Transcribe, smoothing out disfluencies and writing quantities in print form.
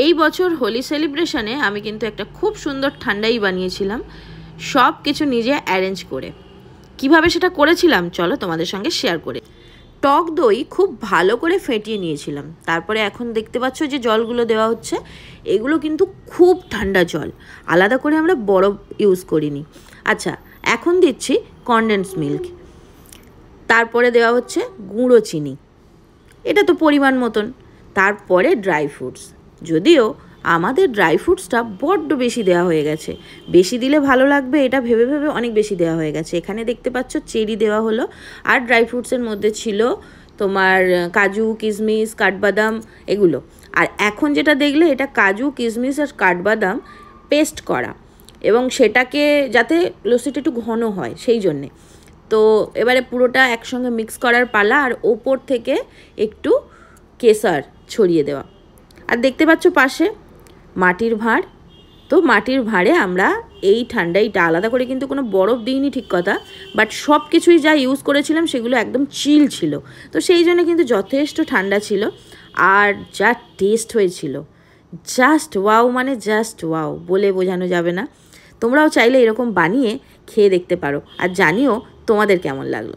এই বছর হোলি সেলিব্রেশনে আমি কিন্তু একটা খুব সুন্দর ঠান্ডাই বানিয়েছিলাম, সব কিছু নিজে অ্যারেঞ্জ করে। কিভাবে সেটা করেছিলাম চলো তোমাদের সঙ্গে শেয়ার করে। টক দই খুব ভালো করে ফেটিয়ে নিয়েছিলাম, তারপরে এখন দেখতে পাচ্ছ যে জলগুলো দেওয়া হচ্ছে, এগুলো কিন্তু খুব ঠান্ডা জল, আলাদা করে আমরা বরফ ইউজ করিনি। আচ্ছা, এখন দিচ্ছি কনডেন্স মিল্ক, তারপরে দেওয়া হচ্ছে গুঁড়ো চিনি, এটা তো পরিমাণ মতন, তারপরে ড্রাই ফ্রুটস। যদিও আমাদের ড্রাই ফ্রুটসটা বড্ড বেশি দেওয়া হয়ে গেছে, বেশি দিলে ভালো লাগবে এটা ভেবে ভেবে অনেক বেশি দেওয়া হয়ে গেছে। এখানে দেখতে পাচ্ছ চেরি দেওয়া হলো, আর ড্রাই ফ্রুটসের মধ্যে ছিল তোমার কাজু, কিশমিশ, কাঠবাদাম এগুলো। আর এখন যেটা দেখলে এটা কাজু, কিশমিশ আর কাঠবাদাম পেস্ট করা, এবং সেটাকে যাতে লস্যিটা একটু ঘন হয় সেই জন্যে। তো এবারে পুরোটা একসঙ্গে মিক্স করার পালা, আর ওপর থেকে একটু কেশর ছড়িয়ে দেওয়া। আর দেখতে পাচ্ছ পাশে মাটির ভাঁড়, তো মাটির ভাঁড়ে আমরা এই ঠান্ডাইটা আলাদা করে কিন্তু কোনো বরফ দিইনি ঠিক কথা, বাট সব কিছুই যা ইউজ করেছিলাম সেগুলো একদম চিল ছিল, তো সেই জন্য কিন্তু যথেষ্ট ঠান্ডা ছিল। আর যা টেস্ট হয়েছিল, জাস্ট ওয়াও, মানে জাস্ট ওয়াও, বলে বোঝানো যাবে না। তোমরাও চাইলে এরকম বানিয়ে খেয়ে দেখতে পারো, আর জানিও তোমাদের কেমন লাগলো।